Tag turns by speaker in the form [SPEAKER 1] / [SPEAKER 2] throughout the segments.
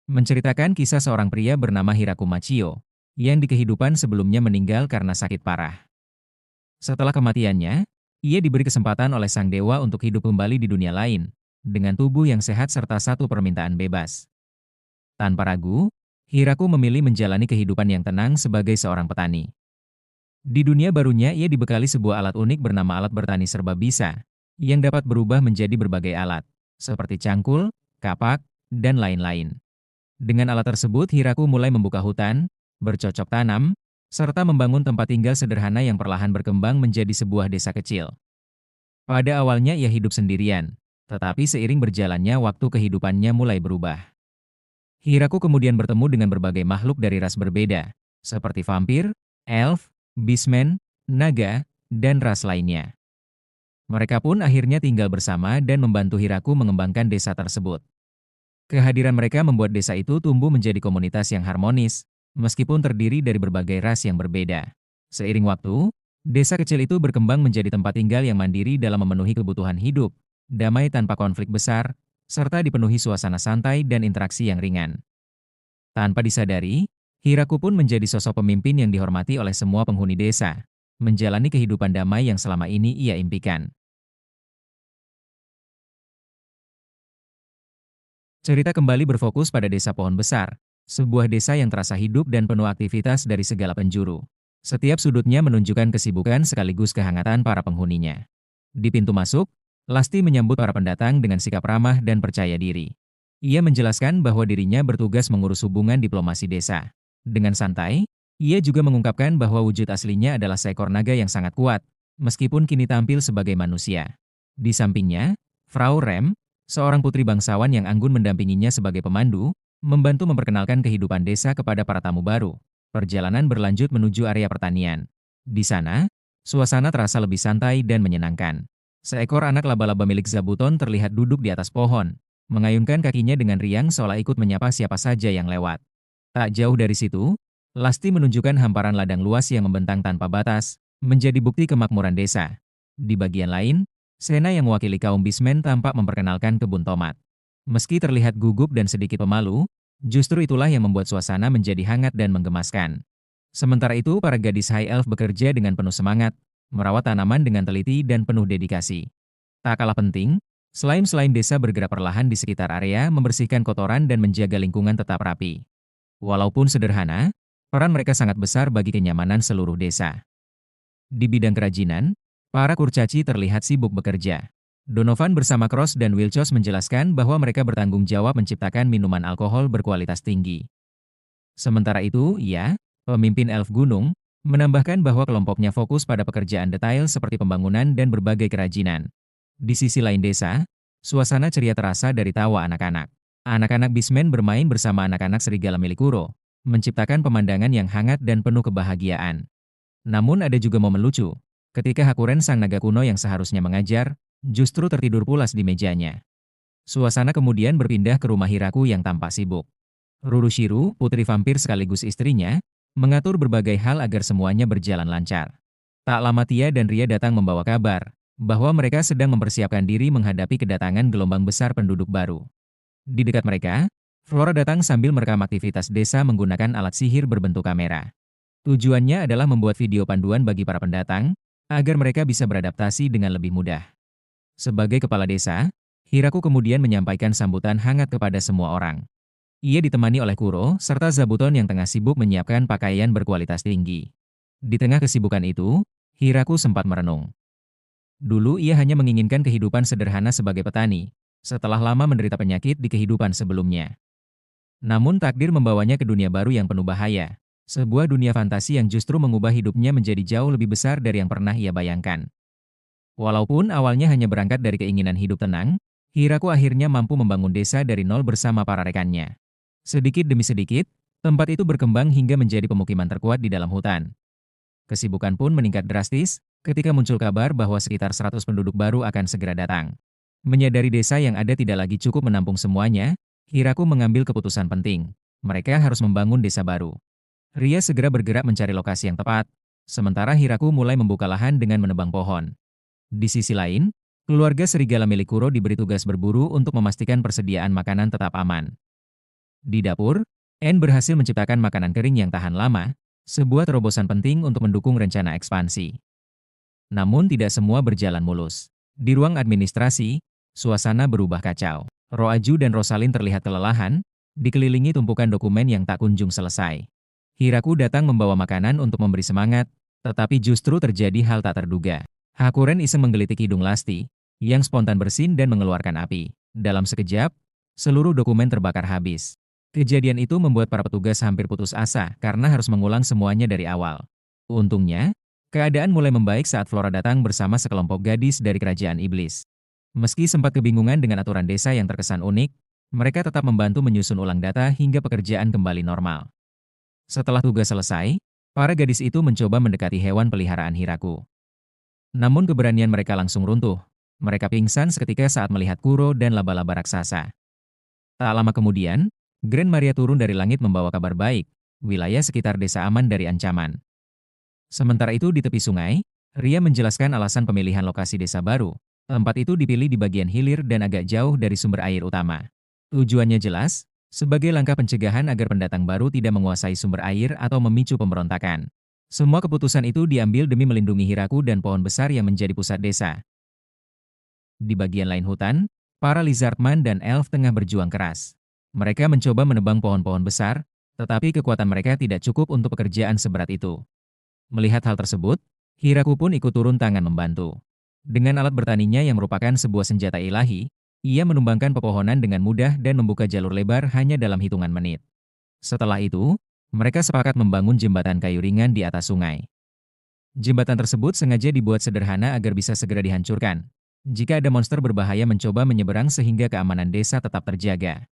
[SPEAKER 1] menceritakan kisah seorang pria bernama Hiraku Machio, yang di kehidupan sebelumnya meninggal karena sakit parah. Setelah kematiannya, ia diberi kesempatan oleh sang dewa untuk hidup kembali di dunia lain, dengan tubuh yang sehat serta satu permintaan bebas. Tanpa ragu, Hiraku memilih menjalani kehidupan yang tenang sebagai seorang petani. Di dunia barunya ia dibekali sebuah alat unik bernama alat bertani serba bisa, yang dapat berubah menjadi berbagai alat, seperti cangkul, kapak, dan lain-lain. Dengan alat tersebut, Hiraku mulai membuka hutan, bercocok tanam, serta membangun tempat tinggal sederhana yang perlahan berkembang menjadi sebuah desa kecil. Pada awalnya ia hidup sendirian, tetapi seiring berjalannya waktu kehidupannya mulai berubah. Hiraku kemudian bertemu dengan berbagai makhluk dari ras berbeda, seperti vampir, elf, beastmen, naga, dan ras lainnya. Mereka pun akhirnya tinggal bersama dan membantu Hiraku mengembangkan desa tersebut. Kehadiran mereka membuat desa itu tumbuh menjadi komunitas yang harmonis, meskipun terdiri dari berbagai ras yang berbeda. Seiring waktu, desa kecil itu berkembang menjadi tempat tinggal yang mandiri dalam memenuhi kebutuhan hidup, damai tanpa konflik besar, serta dipenuhi suasana santai dan interaksi yang ringan. Tanpa disadari, Hiraku pun menjadi sosok pemimpin yang dihormati oleh semua penghuni desa, menjalani kehidupan damai yang selama ini ia impikan. Cerita kembali berfokus pada Desa Pohon Besar, sebuah desa yang terasa hidup dan penuh aktivitas dari segala penjuru. Setiap sudutnya menunjukkan kesibukan sekaligus kehangatan para penghuninya. Di pintu masuk, Lasti menyambut para pendatang dengan sikap ramah dan percaya diri. Ia menjelaskan bahwa dirinya bertugas mengurus hubungan diplomasi desa. Dengan santai, ia juga mengungkapkan bahwa wujud aslinya adalah seekor naga yang sangat kuat, meskipun kini tampil sebagai manusia. Di sampingnya, Frau Rem, seorang putri bangsawan yang anggun mendampinginya sebagai pemandu, membantu memperkenalkan kehidupan desa kepada para tamu baru. Perjalanan berlanjut menuju area pertanian. Di sana, suasana terasa lebih santai dan menyenangkan. Seekor anak laba-laba milik Zabuton terlihat duduk di atas pohon, mengayunkan kakinya dengan riang seolah ikut menyapa siapa saja yang lewat. Tak jauh dari situ, Lasti menunjukkan hamparan ladang luas yang membentang tanpa batas, menjadi bukti kemakmuran desa. Di bagian lain, Sena yang mewakili kaum bismen tampak memperkenalkan kebun tomat. Meski terlihat gugup dan sedikit pemalu, justru itulah yang membuat suasana menjadi hangat dan menggemaskan. Sementara itu, para gadis High Elf bekerja dengan penuh semangat, merawat tanaman dengan teliti dan penuh dedikasi. Tak kalah penting, selain desa bergerak perlahan di sekitar area, membersihkan kotoran dan menjaga lingkungan tetap rapi. Walaupun sederhana, peran mereka sangat besar bagi kenyamanan seluruh desa. Di bidang kerajinan, para kurcaci terlihat sibuk bekerja. Donovan bersama Cross dan Wilchos menjelaskan bahwa mereka bertanggung jawab menciptakan minuman alkohol berkualitas tinggi. Sementara itu, ia, pemimpin elf gunung, menambahkan bahwa kelompoknya fokus pada pekerjaan detail seperti pembangunan dan berbagai kerajinan. Di sisi lain desa, suasana ceria terasa dari tawa anak-anak. Anak-anak bismen bermain bersama anak-anak serigala milik Kuro, menciptakan pemandangan yang hangat dan penuh kebahagiaan. Namun ada juga momen lucu, ketika Hakuren sang naga kuno yang seharusnya mengajar, justru tertidur pulas di mejanya. Suasana kemudian berpindah ke rumah Hiraku yang tampak sibuk. Rurushiru, putri vampir sekaligus istrinya, mengatur berbagai hal agar semuanya berjalan lancar. Tak lama Tia dan Ria datang membawa kabar, bahwa mereka sedang mempersiapkan diri menghadapi kedatangan gelombang besar penduduk baru. Di dekat mereka, Flora datang sambil merekam aktivitas desa menggunakan alat sihir berbentuk kamera. Tujuannya adalah membuat video panduan bagi para pendatang, agar mereka bisa beradaptasi dengan lebih mudah. Sebagai kepala desa, Hiraku kemudian menyampaikan sambutan hangat kepada semua orang. Ia ditemani oleh Kuro, serta Zabuton yang tengah sibuk menyiapkan pakaian berkualitas tinggi. Di tengah kesibukan itu, Hiraku sempat merenung. Dulu ia hanya menginginkan kehidupan sederhana sebagai petani, setelah lama menderita penyakit di kehidupan sebelumnya. Namun takdir membawanya ke dunia baru yang penuh bahaya, sebuah dunia fantasi yang justru mengubah hidupnya menjadi jauh lebih besar dari yang pernah ia bayangkan. Walaupun awalnya hanya berangkat dari keinginan hidup tenang, Hiraku akhirnya mampu membangun desa dari nol bersama para rekannya. Sedikit demi sedikit, tempat itu berkembang hingga menjadi pemukiman terkuat di dalam hutan. Kesibukan pun meningkat drastis ketika muncul kabar bahwa sekitar 100 penduduk baru akan segera datang. Menyadari desa yang ada tidak lagi cukup menampung semuanya, Hiraku mengambil keputusan penting. Mereka harus membangun desa baru. Ria segera bergerak mencari lokasi yang tepat, sementara Hiraku mulai membuka lahan dengan menebang pohon. Di sisi lain, keluarga serigala milik Kuro diberi tugas berburu untuk memastikan persediaan makanan tetap aman. Di dapur, Anne berhasil menciptakan makanan kering yang tahan lama, sebuah terobosan penting untuk mendukung rencana ekspansi. Namun tidak semua berjalan mulus. Di ruang administrasi, suasana berubah kacau. Roaju dan Rosalind terlihat kelelahan, dikelilingi tumpukan dokumen yang tak kunjung selesai. Hiraku datang membawa makanan untuk memberi semangat, tetapi justru terjadi hal tak terduga. Hakuren iseng menggelitik hidung Lasti, yang spontan bersin dan mengeluarkan api. Dalam sekejap, seluruh dokumen terbakar habis. Kejadian itu membuat para petugas hampir putus asa karena harus mengulang semuanya dari awal. Untungnya, keadaan mulai membaik saat Flora datang bersama sekelompok gadis dari kerajaan iblis. Meski sempat kebingungan dengan aturan desa yang terkesan unik, mereka tetap membantu menyusun ulang data hingga pekerjaan kembali normal. Setelah tugas selesai, para gadis itu mencoba mendekati hewan peliharaan Hiraku. Namun keberanian mereka langsung runtuh. Mereka pingsan seketika saat melihat Kuro dan laba-laba raksasa. Tak lama kemudian, Grand Maria turun dari langit membawa kabar baik. Wilayah sekitar desa aman dari ancaman. Sementara itu di tepi sungai, Ria menjelaskan alasan pemilihan lokasi desa baru. Tempat itu dipilih di bagian hilir dan agak jauh dari sumber air utama. Tujuannya jelas, sebagai langkah pencegahan agar pendatang baru tidak menguasai sumber air atau memicu pemberontakan. Semua keputusan itu diambil demi melindungi Hiraku dan pohon besar yang menjadi pusat desa. Di bagian lain hutan, para lizardman dan elf tengah berjuang keras. Mereka mencoba menebang pohon-pohon besar, tetapi kekuatan mereka tidak cukup untuk pekerjaan seberat itu. Melihat hal tersebut, Hiraku pun ikut turun tangan membantu. Dengan alat bertaninya yang merupakan sebuah senjata ilahi, ia menumbangkan pepohonan dengan mudah dan membuka jalur lebar hanya dalam hitungan menit. Setelah itu, mereka sepakat membangun jembatan kayu ringan di atas sungai. Jembatan tersebut sengaja dibuat sederhana agar bisa segera dihancurkan jika ada monster berbahaya mencoba menyeberang sehingga keamanan desa tetap terjaga.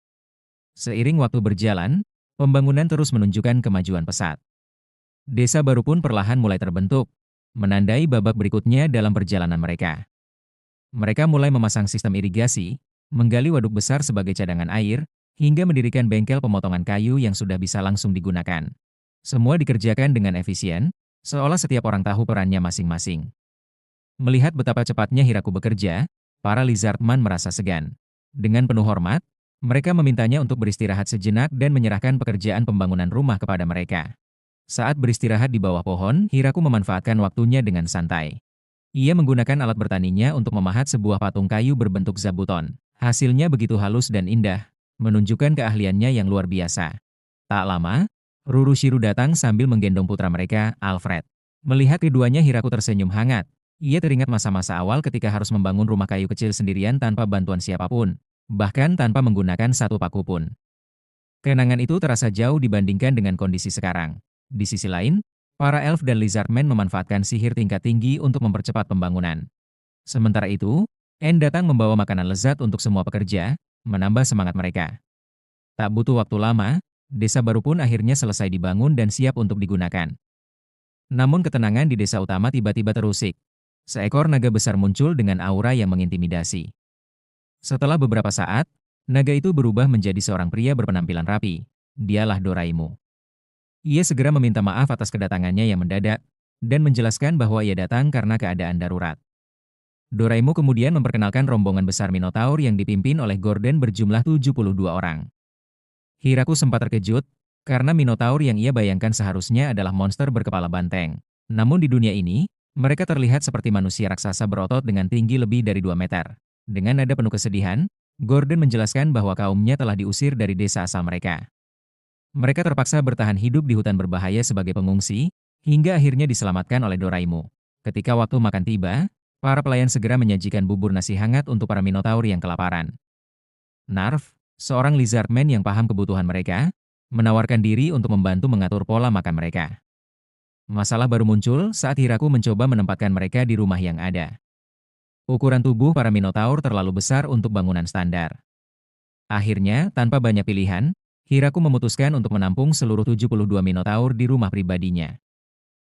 [SPEAKER 1] Seiring waktu berjalan, pembangunan terus menunjukkan kemajuan pesat. Desa baru pun perlahan mulai terbentuk, menandai babak berikutnya dalam perjalanan mereka. Mereka mulai memasang sistem irigasi, menggali waduk besar sebagai cadangan air, hingga mendirikan bengkel pemotongan kayu yang sudah bisa langsung digunakan. Semua dikerjakan dengan efisien, seolah setiap orang tahu perannya masing-masing. Melihat betapa cepatnya Hiraku bekerja, para lizardman merasa segan. Dengan penuh hormat, mereka memintanya untuk beristirahat sejenak dan menyerahkan pekerjaan pembangunan rumah kepada mereka. Saat beristirahat di bawah pohon, Hiraku memanfaatkan waktunya dengan santai. Ia menggunakan alat bertaninya untuk memahat sebuah patung kayu berbentuk zabuton. Hasilnya begitu halus dan indah, menunjukkan keahliannya yang luar biasa. Tak lama, Rurushiru datang sambil menggendong putra mereka, Alfred. Melihat keduanya, Hiraku tersenyum hangat. Ia teringat masa-masa awal ketika harus membangun rumah kayu kecil sendirian tanpa bantuan siapapun, bahkan tanpa menggunakan satu paku pun. Kenangan itu terasa jauh dibandingkan dengan kondisi sekarang. Di sisi lain, para elf dan lizardmen memanfaatkan sihir tingkat tinggi untuk mempercepat pembangunan. Sementara itu, Anne datang membawa makanan lezat untuk semua pekerja, menambah semangat mereka. Tak butuh waktu lama, desa baru pun akhirnya selesai dibangun dan siap untuk digunakan. Namun ketenangan di desa utama tiba-tiba terusik. Seekor naga besar muncul dengan aura yang mengintimidasi. Setelah beberapa saat, naga itu berubah menjadi seorang pria berpenampilan rapi. Dialah Doraimu. Ia segera meminta maaf atas kedatangannya yang mendadak, dan menjelaskan bahwa ia datang karena keadaan darurat. Doraimu kemudian memperkenalkan rombongan besar Minotaur yang dipimpin oleh Gordon berjumlah 72 orang. Hiraku sempat terkejut, karena Minotaur yang ia bayangkan seharusnya adalah monster berkepala banteng. Namun di dunia ini, mereka terlihat seperti manusia raksasa berotot dengan tinggi lebih dari 2 meter. Dengan nada penuh kesedihan, Gordon menjelaskan bahwa kaumnya telah diusir dari desa asal mereka. Mereka terpaksa bertahan hidup di hutan berbahaya sebagai pengungsi, hingga akhirnya diselamatkan oleh Doraimu. Ketika waktu makan tiba, para pelayan segera menyajikan bubur nasi hangat untuk para Minotaur yang kelaparan. Narv, seorang lizardman yang paham kebutuhan mereka, menawarkan diri untuk membantu mengatur pola makan mereka. Masalah baru muncul saat Hiraku mencoba menempatkan mereka di rumah yang ada. Ukuran tubuh para Minotaur terlalu besar untuk bangunan standar. Akhirnya, tanpa banyak pilihan, Hiraku memutuskan untuk menampung seluruh 72 Minotaur di rumah pribadinya.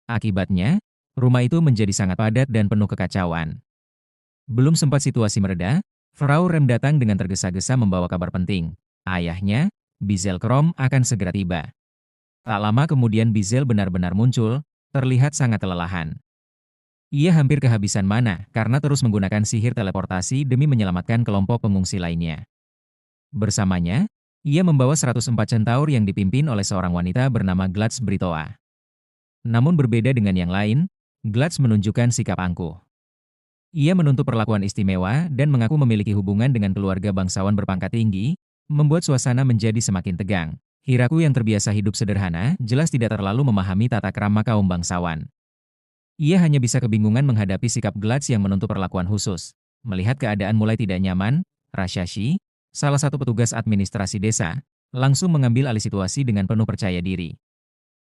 [SPEAKER 1] Akibatnya, rumah itu menjadi sangat padat dan penuh kekacauan. Belum sempat situasi mereda, Frau Rem datang dengan tergesa-gesa membawa kabar penting. Ayahnya, Bizel Krom, akan segera tiba. Tak lama kemudian Bizel benar-benar muncul, terlihat sangat kelelahan. Ia hampir kehabisan mana karena terus menggunakan sihir teleportasi demi menyelamatkan kelompok pengungsi lainnya. Bersamanya, Ia membawa 104 centaur yang dipimpin oleh seorang wanita bernama Glatz Britoa. Namun berbeda dengan yang lain, Glatz menunjukkan sikap angkuh. Ia menuntut perlakuan istimewa dan mengaku memiliki hubungan dengan keluarga bangsawan berpangkat tinggi, membuat suasana menjadi semakin tegang. Hiraku yang terbiasa hidup sederhana, jelas tidak terlalu memahami tata krama kaum bangsawan. Ia hanya bisa kebingungan menghadapi sikap Glatz yang menuntut perlakuan khusus. Melihat keadaan mulai tidak nyaman, Rashashi, salah satu petugas administrasi desa, langsung mengambil alih situasi dengan penuh percaya diri.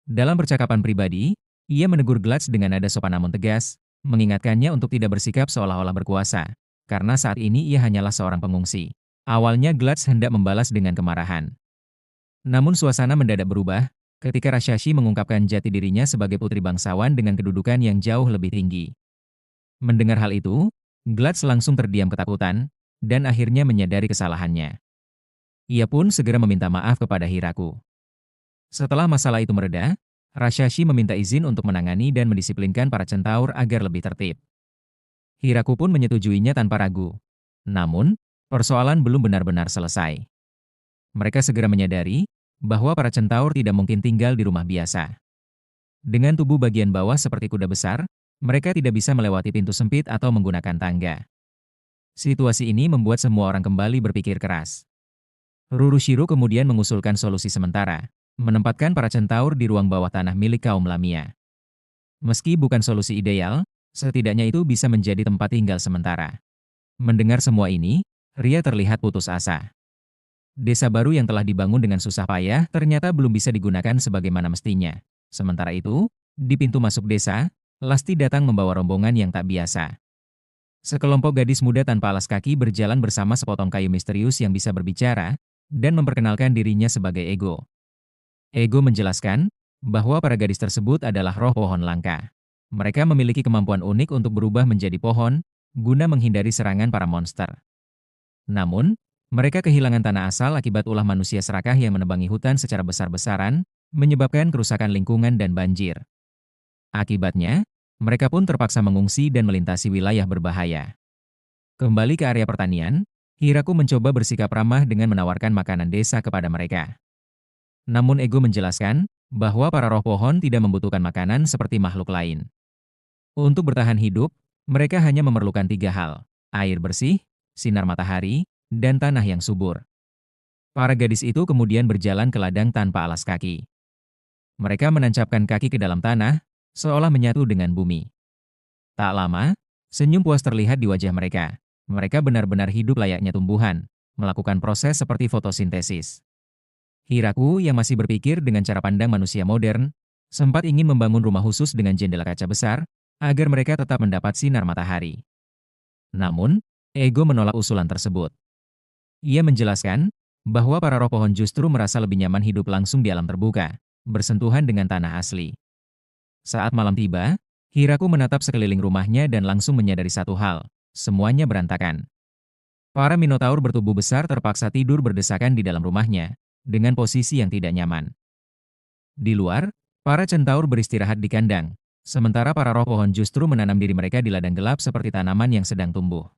[SPEAKER 1] Dalam percakapan pribadi, ia menegur Glatz dengan nada sopan namun tegas, mengingatkannya untuk tidak bersikap seolah-olah berkuasa, karena saat ini ia hanyalah seorang pengungsi. Awalnya Glatz hendak membalas dengan kemarahan. Namun suasana mendadak berubah, ketika Rashashi mengungkapkan jati dirinya sebagai putri bangsawan dengan kedudukan yang jauh lebih tinggi. Mendengar hal itu, Glatz langsung terdiam ketakutan, dan akhirnya menyadari kesalahannya. Ia pun segera meminta maaf kepada Hiraku. Setelah masalah itu mereda, Rashashi meminta izin untuk menangani dan mendisiplinkan para centaur agar lebih tertib. Hiraku pun menyetujuinya tanpa ragu. Namun, persoalan belum benar-benar selesai. Mereka segera menyadari bahwa para centaur tidak mungkin tinggal di rumah biasa. Dengan tubuh bagian bawah seperti kuda besar, mereka tidak bisa melewati pintu sempit atau menggunakan tangga. Situasi ini membuat semua orang kembali berpikir keras. Rurushiro kemudian mengusulkan solusi sementara, menempatkan para centaur di ruang bawah tanah milik kaum Lamia. Meski bukan solusi ideal, setidaknya itu bisa menjadi tempat tinggal sementara. Mendengar semua ini, Ria terlihat putus asa. Desa baru yang telah dibangun dengan susah payah ternyata belum bisa digunakan sebagaimana mestinya. Sementara itu, di pintu masuk desa, Lasti datang membawa rombongan yang tak biasa. Sekelompok gadis muda tanpa alas kaki berjalan bersama sepotong kayu misterius yang bisa berbicara, dan memperkenalkan dirinya sebagai Ego. Ego menjelaskan bahwa para gadis tersebut adalah roh pohon langka. Mereka memiliki kemampuan unik untuk berubah menjadi pohon, guna menghindari serangan para monster. Namun, mereka kehilangan tanah asal akibat ulah manusia serakah yang menebangi hutan secara besar-besaran, menyebabkan kerusakan lingkungan dan banjir. Akibatnya, mereka pun terpaksa mengungsi dan melintasi wilayah berbahaya. Kembali ke area pertanian, Hiraku mencoba bersikap ramah dengan menawarkan makanan desa kepada mereka. Namun Ego menjelaskan bahwa para roh pohon tidak membutuhkan makanan seperti makhluk lain. Untuk bertahan hidup, mereka hanya memerlukan 3 hal: air bersih, sinar matahari, dan tanah yang subur. Para gadis itu kemudian berjalan ke ladang tanpa alas kaki. Mereka menancapkan kaki ke dalam tanah, seolah menyatu dengan bumi. Tak lama, senyum puas terlihat di wajah mereka. Mereka benar-benar hidup layaknya tumbuhan, melakukan proses seperti fotosintesis. Hiraku yang masih berpikir dengan cara pandang manusia modern, sempat ingin membangun rumah khusus dengan jendela kaca besar, agar mereka tetap mendapat sinar matahari. Namun, Ego menolak usulan tersebut. Ia menjelaskan bahwa para roh pohon justru merasa lebih nyaman hidup langsung di alam terbuka, bersentuhan dengan tanah asli. Saat malam tiba, Hiraku menatap sekeliling rumahnya dan langsung menyadari satu hal: semuanya berantakan. Para minotaur bertubuh besar terpaksa tidur berdesakan di dalam rumahnya, dengan posisi yang tidak nyaman. Di luar, para centaur beristirahat di kandang, sementara para roh pohon justru menanam diri mereka di ladang gelap seperti tanaman yang sedang tumbuh.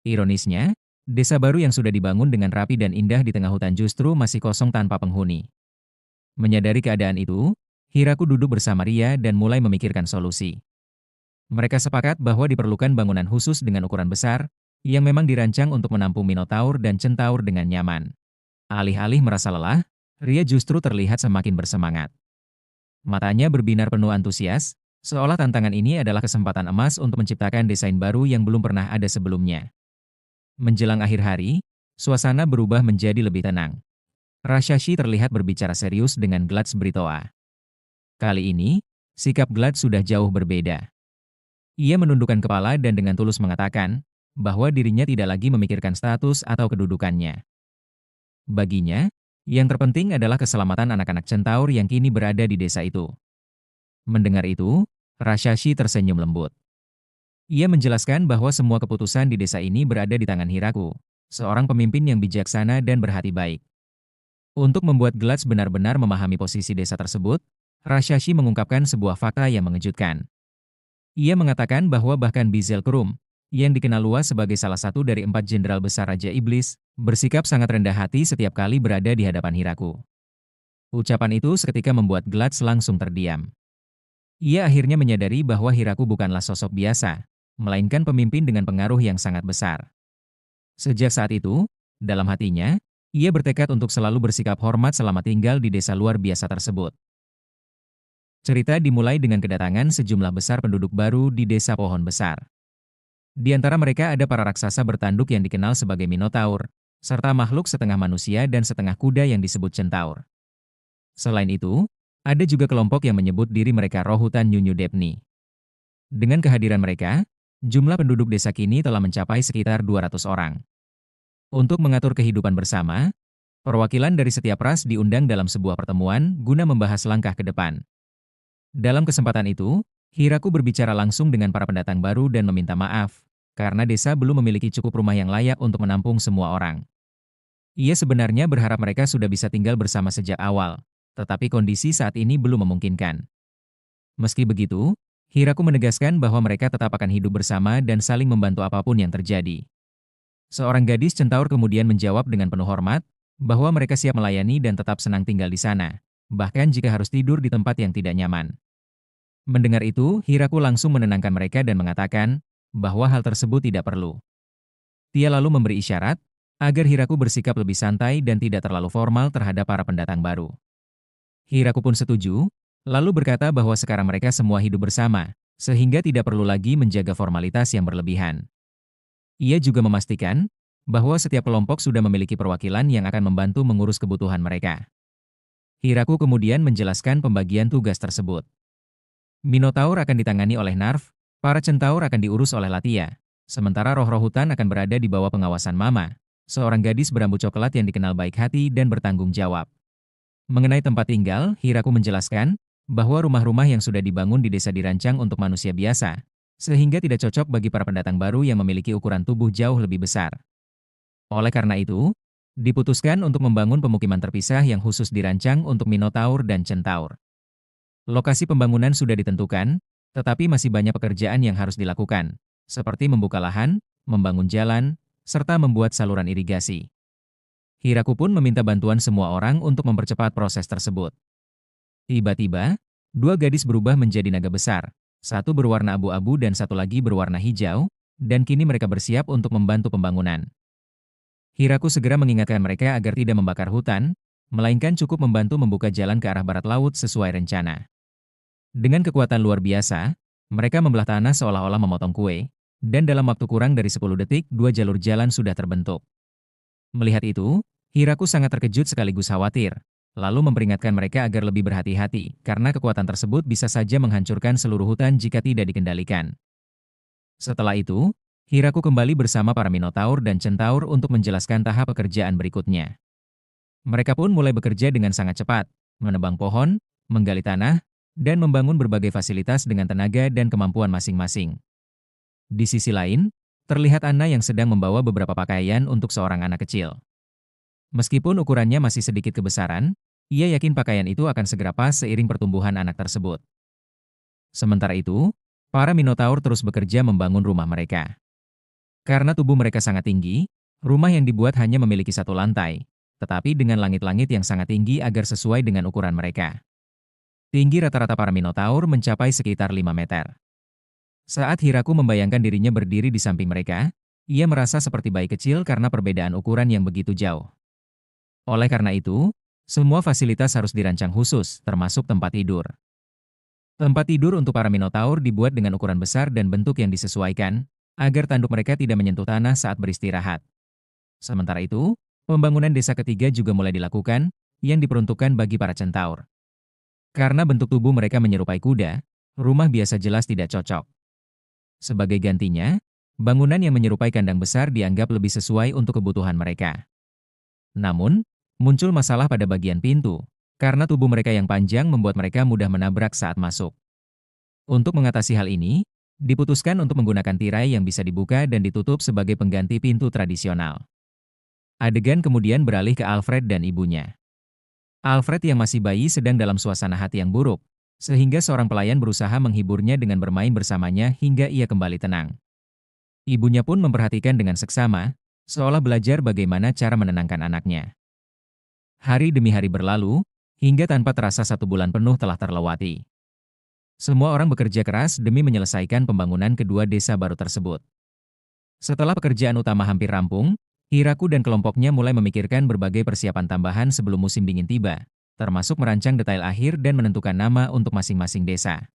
[SPEAKER 1] Ironisnya, desa baru yang sudah dibangun dengan rapi dan indah di tengah hutan justru masih kosong tanpa penghuni. Menyadari keadaan itu, Hiraku duduk bersama Ria dan mulai memikirkan solusi. Mereka sepakat bahwa diperlukan bangunan khusus dengan ukuran besar, yang memang dirancang untuk menampung minotaur dan centaur dengan nyaman. Alih-alih merasa lelah, Ria justru terlihat semakin bersemangat. Matanya berbinar penuh antusias, seolah tantangan ini adalah kesempatan emas untuk menciptakan desain baru yang belum pernah ada sebelumnya. Menjelang akhir hari, suasana berubah menjadi lebih tenang. Rashashi terlihat berbicara serius dengan Glatz Britoa. Kali ini, sikap Glatz sudah jauh berbeda. Ia menundukkan kepala dan dengan tulus mengatakan bahwa dirinya tidak lagi memikirkan status atau kedudukannya. Baginya, yang terpenting adalah keselamatan anak-anak centaur yang kini berada di desa itu. Mendengar itu, Rashashi tersenyum lembut. Ia menjelaskan bahwa semua keputusan di desa ini berada di tangan Hiraku, seorang pemimpin yang bijaksana dan berhati baik. Untuk membuat Glatz benar-benar memahami posisi desa tersebut, Rashashi mengungkapkan sebuah fakta yang mengejutkan. Ia mengatakan bahwa bahkan Bizel Krum, yang dikenal luas sebagai salah satu dari 4 jenderal besar Raja Iblis, bersikap sangat rendah hati setiap kali berada di hadapan Hiraku. Ucapan itu seketika membuat Glatz langsung terdiam. Ia akhirnya menyadari bahwa Hiraku bukanlah sosok biasa, melainkan pemimpin dengan pengaruh yang sangat besar. Sejak saat itu, dalam hatinya, ia bertekad untuk selalu bersikap hormat selama tinggal di desa luar biasa tersebut. Cerita dimulai dengan kedatangan sejumlah besar penduduk baru di desa pohon besar. Di antara mereka ada para raksasa bertanduk yang dikenal sebagai Minotaur, serta makhluk setengah manusia dan setengah kuda yang disebut Centaur. Selain itu, ada juga kelompok yang menyebut diri mereka roh hutan Nyunyu Depni. Dengan kehadiran mereka, jumlah penduduk desa kini telah mencapai sekitar 200 orang. Untuk mengatur kehidupan bersama, perwakilan dari setiap ras diundang dalam sebuah pertemuan guna membahas langkah ke depan. Dalam kesempatan itu, Hiraku berbicara langsung dengan para pendatang baru dan meminta maaf, karena desa belum memiliki cukup rumah yang layak untuk menampung semua orang. Ia sebenarnya berharap mereka sudah bisa tinggal bersama sejak awal, tetapi kondisi saat ini belum memungkinkan. Meski begitu, Hiraku menegaskan bahwa mereka tetap akan hidup bersama dan saling membantu apapun yang terjadi. Seorang gadis Centaur kemudian menjawab dengan penuh hormat, bahwa mereka siap melayani dan tetap senang tinggal di sana, bahkan jika harus tidur di tempat yang tidak nyaman. Mendengar itu, Hiraku langsung menenangkan mereka dan mengatakan bahwa hal tersebut tidak perlu. Dia lalu memberi isyarat agar Hiraku bersikap lebih santai dan tidak terlalu formal terhadap para pendatang baru. Hiraku pun setuju, lalu berkata bahwa sekarang mereka semua hidup bersama, sehingga tidak perlu lagi menjaga formalitas yang berlebihan. Ia juga memastikan bahwa setiap kelompok sudah memiliki perwakilan yang akan membantu mengurus kebutuhan mereka. Hiraku kemudian menjelaskan pembagian tugas tersebut. Minotaur akan ditangani oleh Narv, para Centaur akan diurus oleh Latia, sementara roh-roh hutan akan berada di bawah pengawasan Mama, seorang gadis berambut coklat yang dikenal baik hati dan bertanggung jawab. Mengenai tempat tinggal, Hiraku menjelaskan bahwa rumah-rumah yang sudah dibangun di desa dirancang untuk manusia biasa, sehingga tidak cocok bagi para pendatang baru yang memiliki ukuran tubuh jauh lebih besar. Oleh karena itu, diputuskan untuk membangun pemukiman terpisah yang khusus dirancang untuk Minotaur dan Centaur. Lokasi pembangunan sudah ditentukan, tetapi masih banyak pekerjaan yang harus dilakukan, seperti membuka lahan, membangun jalan, serta membuat saluran irigasi. Hiraku pun meminta bantuan semua orang untuk mempercepat proses tersebut. Tiba-tiba, 2 gadis berubah menjadi naga besar, satu berwarna abu-abu dan satu lagi berwarna hijau, dan kini mereka bersiap untuk membantu pembangunan. Hiraku segera mengingatkan mereka agar tidak membakar hutan, melainkan cukup membantu membuka jalan ke arah barat laut sesuai rencana. Dengan kekuatan luar biasa, mereka membelah tanah seolah-olah memotong kue, dan dalam waktu kurang dari 10 detik, 2 jalur jalan sudah terbentuk. Melihat itu, Hiraku sangat terkejut sekaligus khawatir, lalu memperingatkan mereka agar lebih berhati-hati, karena kekuatan tersebut bisa saja menghancurkan seluruh hutan jika tidak dikendalikan. Setelah itu, Hiraku kembali bersama para Minotaur dan Centaur untuk menjelaskan tahap pekerjaan berikutnya. Mereka pun mulai bekerja dengan sangat cepat, menebang pohon, menggali tanah, dan membangun berbagai fasilitas dengan tenaga dan kemampuan masing-masing. Di sisi lain, terlihat Anna yang sedang membawa beberapa pakaian untuk seorang anak kecil. Meskipun ukurannya masih sedikit kebesaran, ia yakin pakaian itu akan segera pas seiring pertumbuhan anak tersebut. Sementara itu, para Minotaur terus bekerja membangun rumah mereka. Karena tubuh mereka sangat tinggi, rumah yang dibuat hanya memiliki 1 lantai, tetapi dengan langit-langit yang sangat tinggi agar sesuai dengan ukuran mereka. Tinggi rata-rata para Minotaur mencapai sekitar 5 meter. Saat Hiraku membayangkan dirinya berdiri di samping mereka, ia merasa seperti bayi kecil karena perbedaan ukuran yang begitu jauh. Oleh karena itu, semua fasilitas harus dirancang khusus, termasuk tempat tidur. Tempat tidur untuk para Minotaur dibuat dengan ukuran besar dan bentuk yang disesuaikan, agar tanduk mereka tidak menyentuh tanah saat beristirahat. Sementara itu, pembangunan desa ketiga juga mulai dilakukan, yang diperuntukkan bagi para Centaur. Karena bentuk tubuh mereka menyerupai kuda, rumah biasa jelas tidak cocok. Sebagai gantinya, bangunan yang menyerupai kandang besar dianggap lebih sesuai untuk kebutuhan mereka. Namun, muncul masalah pada bagian pintu, karena tubuh mereka yang panjang membuat mereka mudah menabrak saat masuk. Untuk mengatasi hal ini, diputuskan untuk menggunakan tirai yang bisa dibuka dan ditutup sebagai pengganti pintu tradisional. Adegan kemudian beralih ke Alfred dan ibunya. Alfred yang masih bayi sedang dalam suasana hati yang buruk, sehingga seorang pelayan berusaha menghiburnya dengan bermain bersamanya hingga ia kembali tenang. Ibunya pun memperhatikan dengan seksama, seolah belajar bagaimana cara menenangkan anaknya. Hari demi hari berlalu, hingga tanpa terasa 1 bulan penuh telah terlewati. Semua orang bekerja keras demi menyelesaikan pembangunan kedua desa baru tersebut. Setelah pekerjaan utama hampir rampung, Hiraku dan kelompoknya mulai memikirkan berbagai persiapan tambahan sebelum musim dingin tiba, termasuk merancang detail akhir dan menentukan nama untuk masing-masing desa.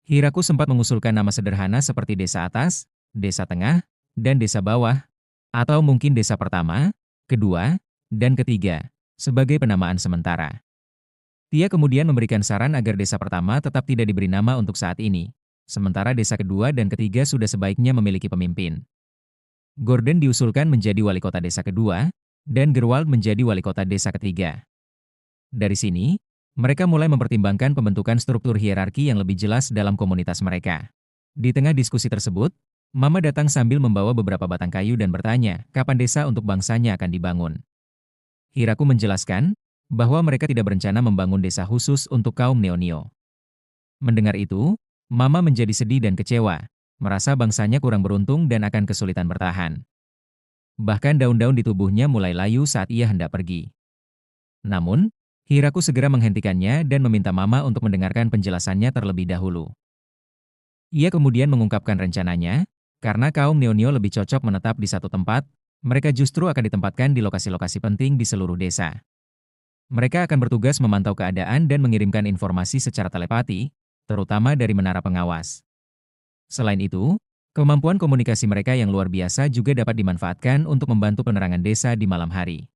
[SPEAKER 1] Hiraku sempat mengusulkan nama sederhana seperti Desa Atas, Desa Tengah, dan Desa Bawah, atau mungkin Desa Pertama, Kedua, dan Ketiga, sebagai penamaan sementara. Dia kemudian memberikan saran agar Desa Pertama tetap tidak diberi nama untuk saat ini, sementara Desa Kedua dan Ketiga sudah sebaiknya memiliki pemimpin. Gordon diusulkan menjadi wali kota Desa Kedua, dan Gerwald menjadi wali kota Desa Ketiga. Dari sini, mereka mulai mempertimbangkan pembentukan struktur hierarki yang lebih jelas dalam komunitas mereka. Di tengah diskusi tersebut, Mama datang sambil membawa beberapa batang kayu dan bertanya kapan desa untuk bangsanya akan dibangun. Hiraku menjelaskan bahwa mereka tidak berencana membangun desa khusus untuk kaum Neonio. Mendengar itu, Mama menjadi sedih dan kecewa, merasa bangsanya kurang beruntung dan akan kesulitan bertahan. Bahkan daun-daun di tubuhnya mulai layu saat ia hendak pergi. Namun, Hiraku segera menghentikannya dan meminta Mama untuk mendengarkan penjelasannya terlebih dahulu. Ia kemudian mengungkapkan rencananya, karena kaum Neonio lebih cocok menetap di satu tempat, mereka justru akan ditempatkan di lokasi-lokasi penting di seluruh desa. Mereka akan bertugas memantau keadaan dan mengirimkan informasi secara telepati, terutama dari menara pengawas. Selain itu, kemampuan komunikasi mereka yang luar biasa juga dapat dimanfaatkan untuk membantu penerangan desa di malam hari.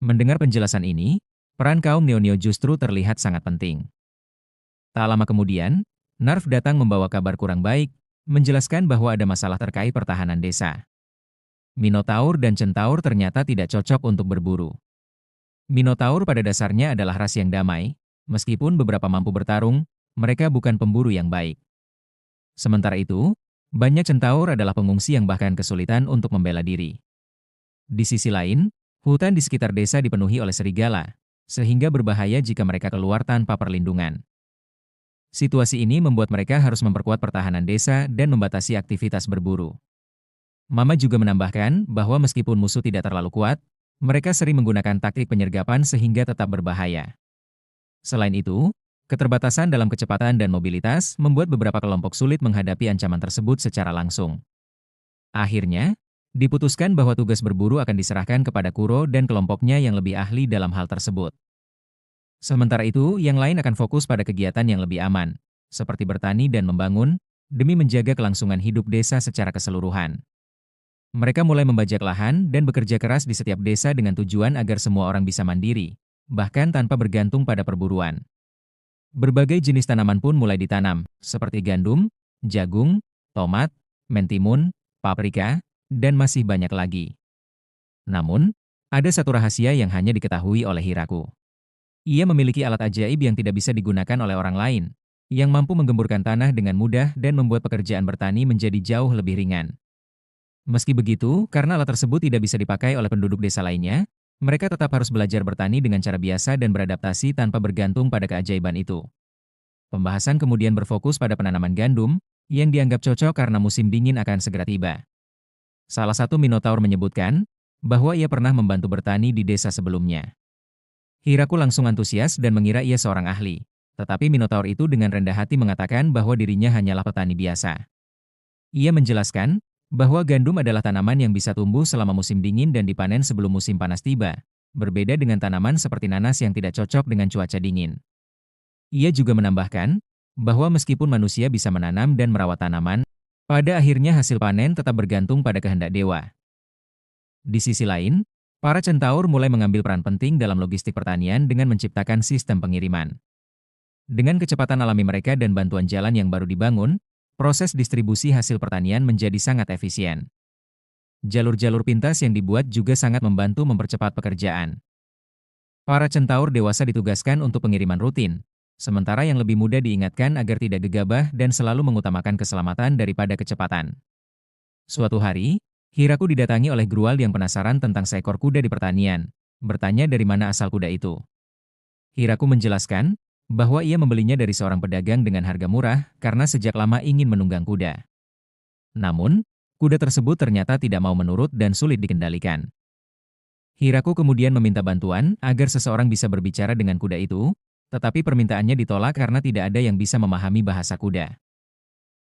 [SPEAKER 1] Mendengar penjelasan ini, peran kaum Neonio justru terlihat sangat penting. Tak lama kemudian, Narf datang membawa kabar kurang baik, menjelaskan bahwa ada masalah terkait pertahanan desa. Minotaur dan Centaur ternyata tidak cocok untuk berburu. Minotaur pada dasarnya adalah ras yang damai, meskipun beberapa mampu bertarung, mereka bukan pemburu yang baik. Sementara itu, banyak Centaur adalah pengungsi yang bahkan kesulitan untuk membela diri. Di sisi lain, hutan di sekitar desa dipenuhi oleh serigala, sehingga berbahaya jika mereka keluar tanpa perlindungan. Situasi ini membuat mereka harus memperkuat pertahanan desa dan membatasi aktivitas berburu. Mama juga menambahkan bahwa meskipun musuh tidak terlalu kuat, mereka sering menggunakan taktik penyergapan sehingga tetap berbahaya. Selain itu, keterbatasan dalam kecepatan dan mobilitas membuat beberapa kelompok sulit menghadapi ancaman tersebut secara langsung. Akhirnya, diputuskan bahwa tugas berburu akan diserahkan kepada Kuro dan kelompoknya yang lebih ahli dalam hal tersebut. Sementara itu, yang lain akan fokus pada kegiatan yang lebih aman, seperti bertani dan membangun, demi menjaga kelangsungan hidup desa secara keseluruhan. Mereka mulai membajak lahan dan bekerja keras di setiap desa dengan tujuan agar semua orang bisa mandiri, bahkan tanpa bergantung pada perburuan. Berbagai jenis tanaman pun mulai ditanam, seperti gandum, jagung, tomat, mentimun, paprika, dan masih banyak lagi. Namun, ada satu rahasia yang hanya diketahui oleh Hiraku. Ia memiliki alat ajaib yang tidak bisa digunakan oleh orang lain, yang mampu menggemburkan tanah dengan mudah dan membuat pekerjaan bertani menjadi jauh lebih ringan. Meski begitu, karena alat tersebut tidak bisa dipakai oleh penduduk desa lainnya, mereka tetap harus belajar bertani dengan cara biasa dan beradaptasi tanpa bergantung pada keajaiban itu. Pembahasan kemudian berfokus pada penanaman gandum, yang dianggap cocok karena musim dingin akan segera tiba. Salah satu Minotaur menyebutkan bahwa ia pernah membantu bertani di desa sebelumnya. Hiraku langsung antusias dan mengira ia seorang ahli, tetapi Minotaur itu dengan rendah hati mengatakan bahwa dirinya hanyalah petani biasa. Ia menjelaskan bahwa gandum adalah tanaman yang bisa tumbuh selama musim dingin dan dipanen sebelum musim panas tiba, berbeda dengan tanaman seperti nanas yang tidak cocok dengan cuaca dingin. Ia juga menambahkan bahwa meskipun manusia bisa menanam dan merawat tanaman, pada akhirnya hasil panen tetap bergantung pada kehendak dewa. Di sisi lain, para Centaur mulai mengambil peran penting dalam logistik pertanian dengan menciptakan sistem pengiriman. Dengan kecepatan alami mereka dan bantuan jalan yang baru dibangun, proses distribusi hasil pertanian menjadi sangat efisien. Jalur-jalur pintas yang dibuat juga sangat membantu mempercepat pekerjaan. Para Centaur dewasa ditugaskan untuk pengiriman rutin, sementara yang lebih muda diingatkan agar tidak gegabah dan selalu mengutamakan keselamatan daripada kecepatan. Suatu hari, Hiraku didatangi oleh Gruwald yang penasaran tentang seekor kuda di pertanian, bertanya dari mana asal kuda itu. Hiraku menjelaskan bahwa ia membelinya dari seorang pedagang dengan harga murah karena sejak lama ingin menunggang kuda. Namun, Kuda tersebut ternyata tidak mau menurut dan sulit dikendalikan. Hiraku kemudian meminta bantuan agar seseorang bisa berbicara dengan kuda itu, tetapi permintaannya ditolak karena tidak ada yang bisa memahami bahasa kuda.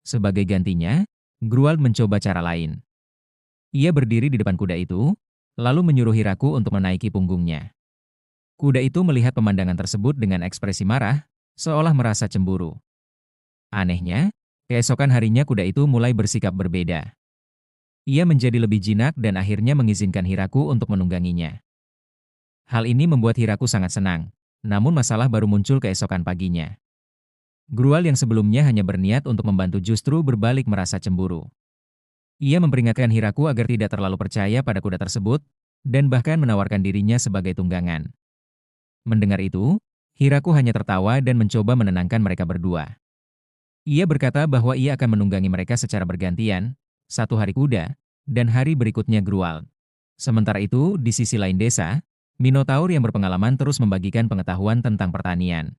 [SPEAKER 1] Sebagai gantinya, Gruwald mencoba cara lain. Ia berdiri di depan kuda itu, lalu menyuruh Hiraku untuk menaiki punggungnya. Kuda itu melihat pemandangan tersebut dengan ekspresi marah, seolah merasa cemburu. Anehnya, keesokan harinya kuda itu mulai bersikap berbeda. Ia menjadi lebih jinak dan akhirnya mengizinkan Hiraku untuk menungganginya. Hal ini membuat Hiraku sangat senang, namun masalah baru muncul keesokan paginya. Gruwald yang sebelumnya hanya berniat untuk membantu justru berbalik merasa cemburu. Ia memperingatkan Hiraku agar tidak terlalu percaya pada kuda tersebut, dan bahkan menawarkan dirinya sebagai tunggangan. Mendengar itu, Hiraku hanya tertawa dan mencoba menenangkan mereka berdua. Ia berkata bahwa ia akan menunggangi mereka secara bergantian, satu hari kuda, dan hari berikutnya Gruwald. Sementara itu, di sisi lain desa, Minotaur yang berpengalaman terus membagikan pengetahuan tentang pertanian.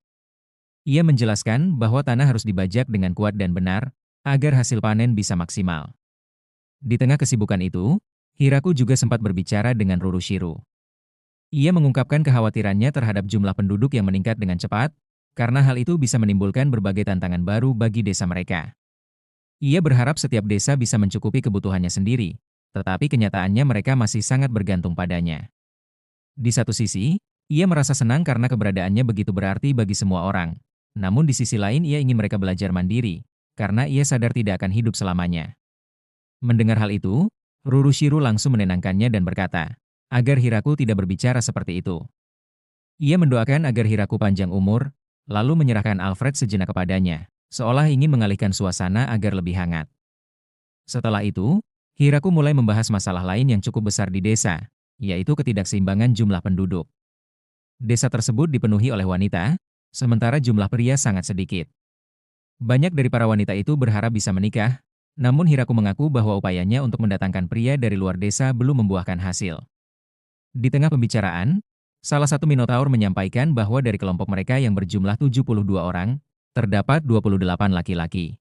[SPEAKER 1] Ia menjelaskan bahwa tanah harus dibajak dengan kuat dan benar, agar hasil panen bisa maksimal. Di tengah kesibukan itu, Hiraku juga sempat berbicara dengan Rurushiru. Ia mengungkapkan kekhawatirannya terhadap jumlah penduduk yang meningkat dengan cepat, karena hal itu bisa menimbulkan berbagai tantangan baru bagi desa mereka. Ia berharap setiap desa bisa mencukupi kebutuhannya sendiri, tetapi kenyataannya mereka masih sangat bergantung padanya. Di satu sisi, ia merasa senang karena keberadaannya begitu berarti bagi semua orang. Namun di sisi lain ia ingin mereka belajar mandiri, karena ia sadar tidak akan hidup selamanya. Mendengar hal itu, Rurushiru langsung menenangkannya dan berkata, agar Hiraku tidak berbicara seperti itu. Ia mendoakan agar Hiraku panjang umur, lalu menyerahkan Alfred sejenak kepadanya, seolah ingin mengalihkan suasana agar lebih hangat. Setelah itu, Hiraku mulai membahas masalah lain yang cukup besar di desa, yaitu ketidakseimbangan jumlah penduduk. Desa tersebut dipenuhi oleh wanita, sementara jumlah pria sangat sedikit. Banyak dari para wanita itu berharap bisa menikah, namun Hiraku mengaku bahwa upayanya untuk mendatangkan pria dari luar desa belum membuahkan hasil. Di tengah pembicaraan, salah satu Minotaur menyampaikan bahwa dari kelompok mereka yang berjumlah 72 orang, terdapat 28 laki-laki.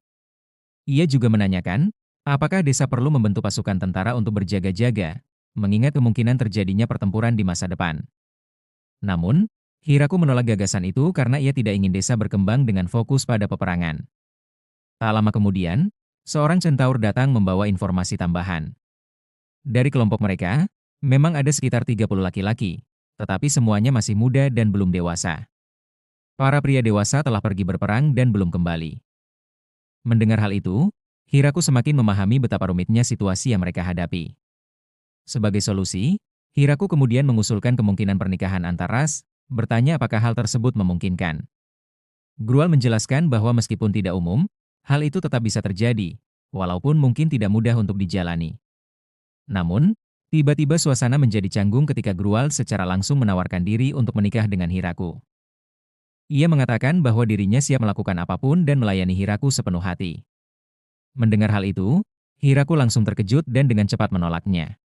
[SPEAKER 1] Ia juga menanyakan, apakah desa perlu membentuk pasukan tentara untuk berjaga-jaga, mengingat kemungkinan terjadinya pertempuran di masa depan. Namun, Hiraku menolak gagasan itu karena ia tidak ingin desa berkembang dengan fokus pada peperangan. Tak lama kemudian, seorang centaur datang membawa informasi tambahan. Dari kelompok mereka, memang ada sekitar 30 laki-laki, tetapi semuanya masih muda dan belum dewasa. Para pria dewasa telah pergi berperang dan belum kembali. Mendengar hal itu, Hiraku semakin memahami betapa rumitnya situasi yang mereka hadapi. Sebagai solusi, Hiraku kemudian mengusulkan kemungkinan pernikahan antar ras, bertanya apakah hal tersebut memungkinkan. Gruwald menjelaskan bahwa meskipun tidak umum, hal itu tetap bisa terjadi, walaupun mungkin tidak mudah untuk dijalani. Namun, tiba-tiba suasana menjadi canggung ketika Gruwald secara langsung menawarkan diri untuk menikah dengan Hiraku. Ia mengatakan bahwa dirinya siap melakukan apapun dan melayani Hiraku sepenuh hati. Mendengar hal itu, Hiraku langsung terkejut dan dengan cepat menolaknya.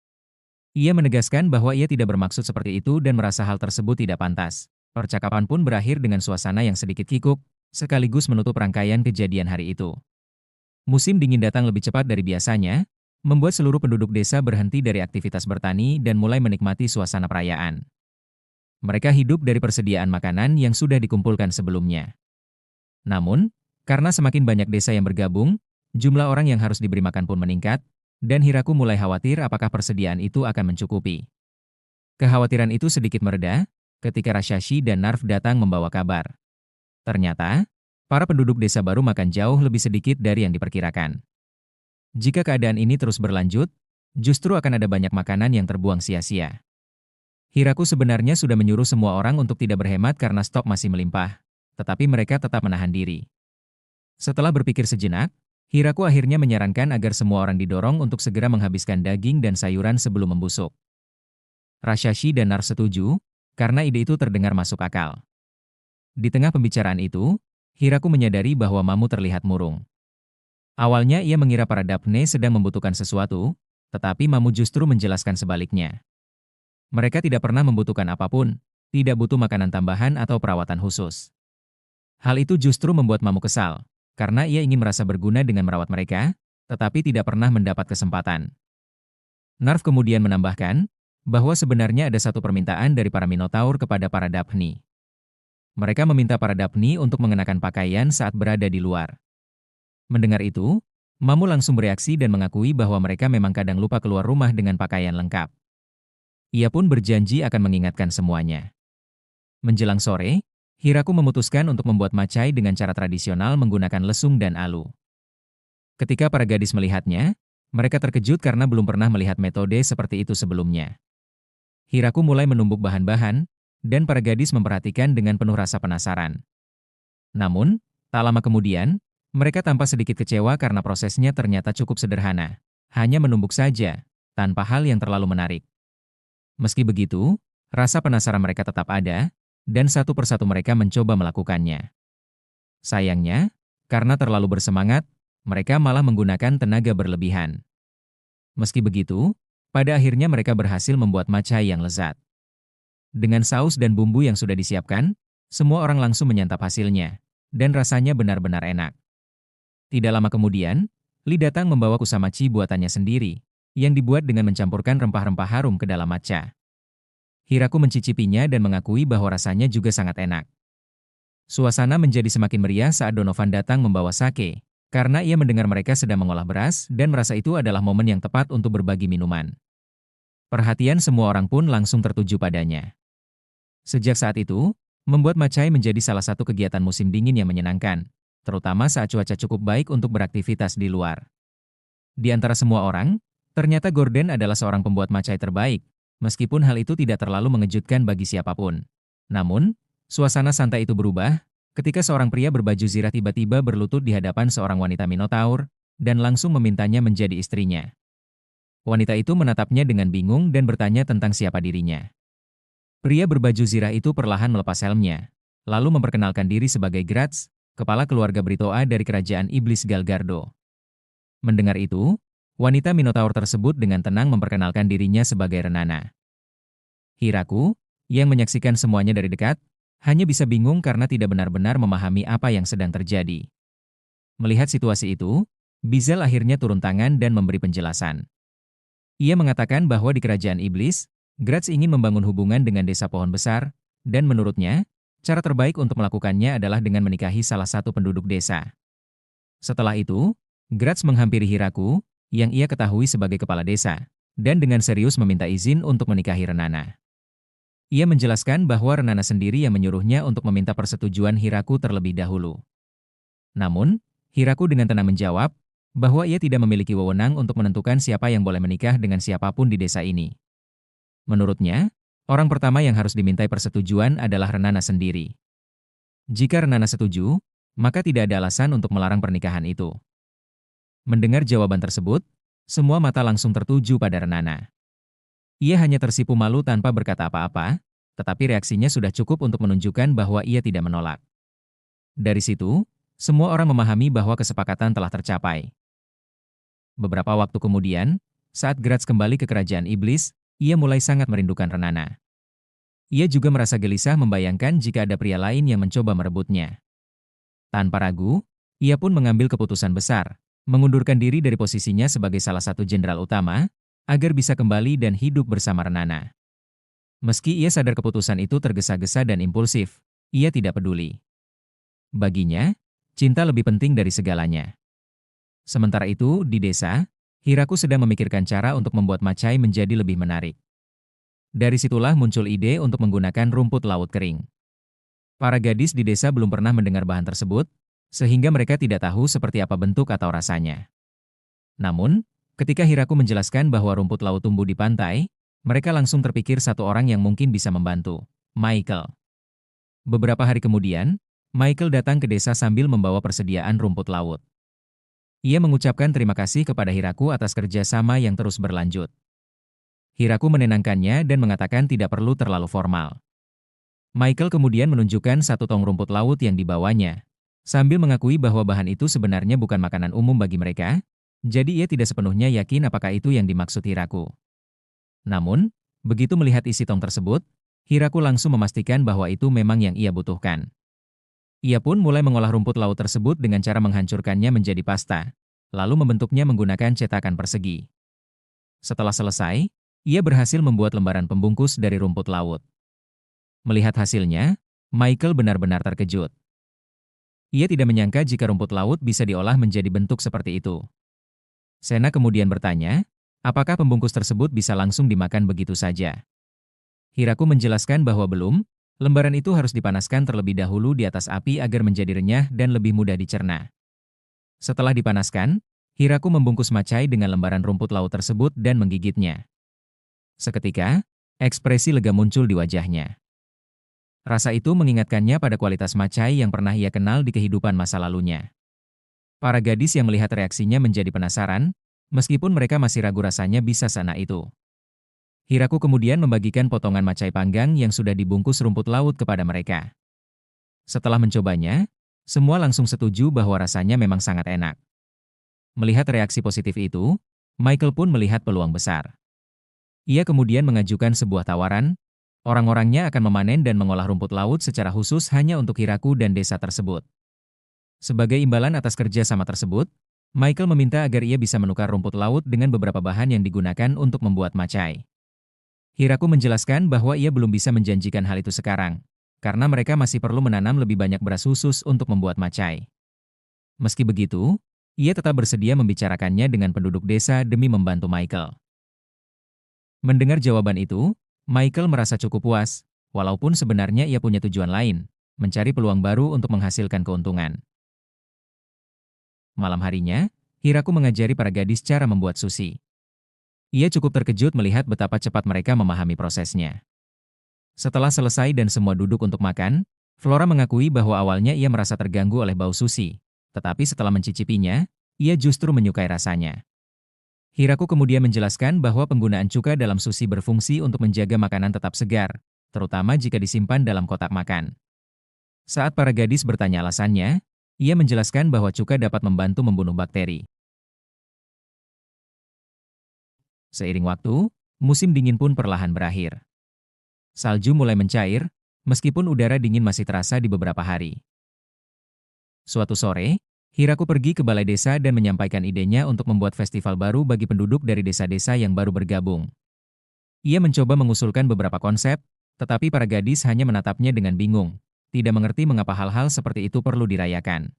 [SPEAKER 1] Ia menegaskan bahwa ia tidak bermaksud seperti itu dan merasa hal tersebut tidak pantas. Percakapan pun berakhir dengan suasana yang sedikit kikuk, sekaligus menutup rangkaian kejadian hari itu. Musim dingin datang lebih cepat dari biasanya, membuat seluruh penduduk desa berhenti dari aktivitas bertani dan mulai menikmati suasana perayaan. Mereka hidup dari persediaan makanan yang sudah dikumpulkan sebelumnya. Namun, karena semakin banyak desa yang bergabung, jumlah orang yang harus diberi makan pun meningkat, dan Hiraku mulai khawatir apakah persediaan itu akan mencukupi. Kekhawatiran itu sedikit mereda, ketika Rashashi dan Narf datang membawa kabar. Ternyata, para penduduk desa baru makan jauh lebih sedikit dari yang diperkirakan. Jika keadaan ini terus berlanjut, justru akan ada banyak makanan yang terbuang sia-sia. Hiraku sebenarnya sudah menyuruh semua orang untuk tidak berhemat karena stok masih melimpah, tetapi mereka tetap menahan diri. Setelah berpikir sejenak, Hiraku akhirnya menyarankan agar semua orang didorong untuk segera menghabiskan daging dan sayuran sebelum membusuk. Rashashi dan Narf setuju, karena ide itu terdengar masuk akal. Di tengah pembicaraan itu, Hiraku menyadari bahwa Mamu terlihat murung. Awalnya ia mengira para Daphne sedang membutuhkan sesuatu, tetapi Mamu justru menjelaskan sebaliknya. Mereka tidak pernah membutuhkan apapun, tidak butuh makanan tambahan atau perawatan khusus. Hal itu justru membuat Mamu kesal, karena ia ingin merasa berguna dengan merawat mereka, tetapi tidak pernah mendapat kesempatan. Narv kemudian menambahkan bahwa sebenarnya ada satu permintaan dari para Minotaur kepada para Daphne. Mereka meminta para Daphne untuk mengenakan pakaian saat berada di luar. Mendengar itu, Mamu langsung bereaksi dan mengakui bahwa mereka memang kadang lupa keluar rumah dengan pakaian lengkap. Ia pun berjanji akan mengingatkan semuanya. Menjelang sore, Hiraku memutuskan untuk membuat macai dengan cara tradisional menggunakan lesung dan alu. Ketika para gadis melihatnya, mereka terkejut karena belum pernah melihat metode seperti itu sebelumnya. Hiraku mulai menumbuk bahan-bahan, dan para gadis memperhatikan dengan penuh rasa penasaran. Namun, tak lama kemudian, mereka tampak sedikit kecewa karena prosesnya ternyata cukup sederhana. Hanya menumbuk saja, tanpa hal yang terlalu menarik. Meski begitu, rasa penasaran mereka tetap ada, dan satu persatu mereka mencoba melakukannya. Sayangnya, karena terlalu bersemangat, mereka malah menggunakan tenaga berlebihan. Meski begitu, pada akhirnya mereka berhasil membuat macai yang lezat. Dengan saus dan bumbu yang sudah disiapkan, semua orang langsung menyantap hasilnya, dan rasanya benar-benar enak. Tidak lama kemudian, Li datang membawa kusamachi buatannya sendiri, yang dibuat dengan mencampurkan rempah-rempah harum ke dalam matcha. Hiraku mencicipinya dan mengakui bahwa rasanya juga sangat enak. Suasana menjadi semakin meriah saat Donovan datang membawa sake, karena ia mendengar mereka sedang mengolah beras dan merasa itu adalah momen yang tepat untuk berbagi minuman. Perhatian semua orang pun langsung tertuju padanya. Sejak saat itu, membuat macai menjadi salah satu kegiatan musim dingin yang menyenangkan, terutama saat cuaca cukup baik untuk beraktivitas di luar. Di antara semua orang, ternyata Gordon adalah seorang pembuat macai terbaik, meskipun hal itu tidak terlalu mengejutkan bagi siapapun. Namun, suasana santai itu berubah ketika seorang pria berbaju zirah tiba-tiba berlutut di hadapan seorang wanita Minotaur dan langsung memintanya menjadi istrinya. Wanita itu menatapnya dengan bingung dan bertanya tentang siapa dirinya. Pria berbaju zirah itu perlahan melepas helmnya, lalu memperkenalkan diri sebagai Gratz, kepala keluarga Britoa dari kerajaan iblis Galgardo. Mendengar itu, wanita Minotaur tersebut dengan tenang memperkenalkan dirinya sebagai Renana. Hiraku, yang menyaksikan semuanya dari dekat, hanya bisa bingung karena tidak benar-benar memahami apa yang sedang terjadi. Melihat situasi itu, Bizel akhirnya turun tangan dan memberi penjelasan. Ia mengatakan bahwa di kerajaan iblis, Gratz ingin membangun hubungan dengan desa pohon besar, dan menurutnya, cara terbaik untuk melakukannya adalah dengan menikahi salah satu penduduk desa. Setelah itu, Gratz menghampiri Hiraku, yang ia ketahui sebagai kepala desa, dan dengan serius meminta izin untuk menikahi Renana. Ia menjelaskan bahwa Renana sendiri yang menyuruhnya untuk meminta persetujuan Hiraku terlebih dahulu. Namun, Hiraku dengan tenang menjawab bahwa ia tidak memiliki wewenang untuk menentukan siapa yang boleh menikah dengan siapapun di desa ini. Menurutnya, orang pertama yang harus dimintai persetujuan adalah Renana sendiri. Jika Renana setuju, maka tidak ada alasan untuk melarang pernikahan itu. Mendengar jawaban tersebut, semua mata langsung tertuju pada Renana. Ia hanya tersipu malu tanpa berkata apa-apa, tetapi reaksinya sudah cukup untuk menunjukkan bahwa ia tidak menolak. Dari situ, semua orang memahami bahwa kesepakatan telah tercapai. Beberapa waktu kemudian, saat Gratz kembali ke kerajaan iblis, ia mulai sangat merindukan Renana. Ia juga merasa gelisah membayangkan jika ada pria lain yang mencoba merebutnya. Tanpa ragu, ia pun mengambil keputusan besar, mengundurkan diri dari posisinya sebagai salah satu jenderal utama, agar bisa kembali dan hidup bersama Renana. Meski ia sadar keputusan itu tergesa-gesa dan impulsif, ia tidak peduli. Baginya, cinta lebih penting dari segalanya. Sementara itu, di desa, Hiraku sedang memikirkan cara untuk membuat macai menjadi lebih menarik. Dari situlah muncul ide untuk menggunakan rumput laut kering. Para gadis di desa belum pernah mendengar bahan tersebut, sehingga mereka tidak tahu seperti apa bentuk atau rasanya. Namun, ketika Hiraku menjelaskan bahwa rumput laut tumbuh di pantai, mereka langsung terpikir satu orang yang mungkin bisa membantu, Michael. Beberapa hari kemudian, Michael datang ke desa sambil membawa persediaan rumput laut. Ia mengucapkan terima kasih kepada Hiraku atas kerjasama yang terus berlanjut. Hiraku menenangkannya dan mengatakan tidak perlu terlalu formal. Michael kemudian menunjukkan satu tong rumput laut yang dibawanya, sambil mengakui bahwa bahan itu sebenarnya bukan makanan umum bagi mereka, jadi ia tidak sepenuhnya yakin apakah itu yang dimaksud Hiraku. Namun, begitu melihat isi tong tersebut, Hiraku langsung memastikan bahwa itu memang yang ia butuhkan. Ia pun mulai mengolah rumput laut tersebut dengan cara menghancurkannya menjadi pasta, lalu membentuknya menggunakan cetakan persegi. Setelah selesai, ia berhasil membuat lembaran pembungkus dari rumput laut. Melihat hasilnya, Michael benar-benar terkejut. Ia tidak menyangka jika rumput laut bisa diolah menjadi bentuk seperti itu. Sena kemudian bertanya, apakah pembungkus tersebut bisa langsung dimakan begitu saja? Hiraku menjelaskan bahwa belum, lembaran itu harus dipanaskan terlebih dahulu di atas api agar menjadi renyah dan lebih mudah dicerna. Setelah dipanaskan, Hiraku membungkus macai dengan lembaran rumput laut tersebut dan menggigitnya. Seketika, ekspresi lega muncul di wajahnya. Rasa itu mengingatkannya pada kualitas macai yang pernah ia kenal di kehidupan masa lalunya. Para gadis yang melihat reaksinya menjadi penasaran, meskipun mereka masih ragu rasanya bisa seenak itu. Hiraku kemudian membagikan potongan macai panggang yang sudah dibungkus rumput laut kepada mereka. Setelah mencobanya, semua langsung setuju bahwa rasanya memang sangat enak. Melihat reaksi positif itu, Michael pun melihat peluang besar. Ia kemudian mengajukan sebuah tawaran. Orang-orangnya akan memanen dan mengolah rumput laut secara khusus hanya untuk Hiraku dan desa tersebut. Sebagai imbalan atas kerja sama tersebut, Michael meminta agar ia bisa menukar rumput laut dengan beberapa bahan yang digunakan untuk membuat macai. Hiraku menjelaskan bahwa ia belum bisa menjanjikan hal itu sekarang, karena mereka masih perlu menanam lebih banyak beras khusus untuk membuat macai. Meski begitu, ia tetap bersedia membicarakannya dengan penduduk desa demi membantu Michael. Mendengar jawaban itu, Michael merasa cukup puas, walaupun sebenarnya ia punya tujuan lain, mencari peluang baru untuk menghasilkan keuntungan. Malam harinya, Hiraku mengajari para gadis cara membuat sushi. Ia cukup terkejut melihat betapa cepat mereka memahami prosesnya. Setelah selesai dan semua duduk untuk makan, Flora mengakui bahwa awalnya ia merasa terganggu oleh bau sushi, tetapi setelah mencicipinya, ia justru menyukai rasanya. Hiraku kemudian menjelaskan bahwa penggunaan cuka dalam sushi berfungsi untuk menjaga makanan tetap segar, terutama jika disimpan dalam kotak makan. Saat para gadis bertanya alasannya, ia menjelaskan bahwa cuka dapat membantu membunuh bakteri. Seiring waktu, musim dingin pun perlahan berakhir. Salju mulai mencair, meskipun udara dingin masih terasa di beberapa hari. Suatu sore, Hiraku pergi ke balai desa dan menyampaikan idenya untuk membuat festival baru bagi penduduk dari desa-desa yang baru bergabung. Ia mencoba mengusulkan beberapa konsep, tetapi para gadis hanya menatapnya dengan bingung, tidak mengerti mengapa hal-hal seperti itu perlu dirayakan.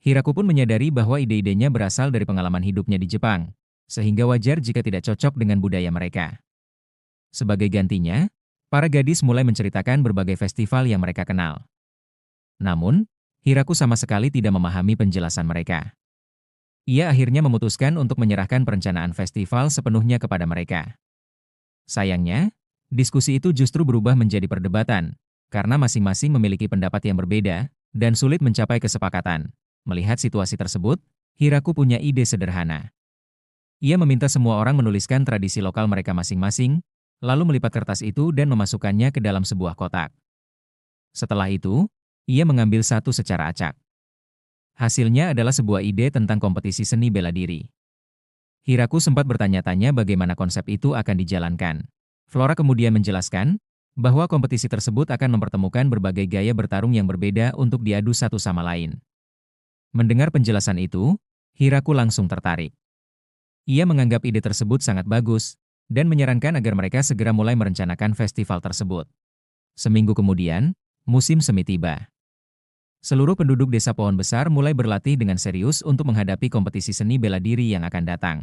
[SPEAKER 1] Hiraku pun menyadari bahwa ide-idenya berasal dari pengalaman hidupnya di Jepang, sehingga wajar jika tidak cocok dengan budaya mereka. Sebagai gantinya, para gadis mulai menceritakan berbagai festival yang mereka kenal. Namun, Hiraku sama sekali tidak memahami penjelasan mereka. Ia akhirnya memutuskan untuk menyerahkan perencanaan festival sepenuhnya kepada mereka. Sayangnya, diskusi itu justru berubah menjadi perdebatan, karena masing-masing memiliki pendapat yang berbeda, dan sulit mencapai kesepakatan. Melihat situasi tersebut, Hiraku punya ide sederhana. Ia meminta semua orang menuliskan tradisi lokal mereka masing-masing, lalu melipat kertas itu dan memasukkannya ke dalam sebuah kotak. Setelah itu, ia mengambil satu secara acak. Hasilnya adalah sebuah ide tentang kompetisi seni bela diri. Hiraku sempat bertanya-tanya bagaimana konsep itu akan dijalankan. Flora kemudian menjelaskan bahwa kompetisi tersebut akan mempertemukan berbagai gaya bertarung yang berbeda untuk diadu satu sama lain. Mendengar penjelasan itu, Hiraku langsung tertarik. Ia menganggap ide tersebut sangat bagus, dan menyarankan agar mereka segera mulai merencanakan festival tersebut. Seminggu kemudian, musim semi tiba. Seluruh penduduk desa Pohon Besar mulai berlatih dengan serius untuk menghadapi kompetisi seni bela diri yang akan datang.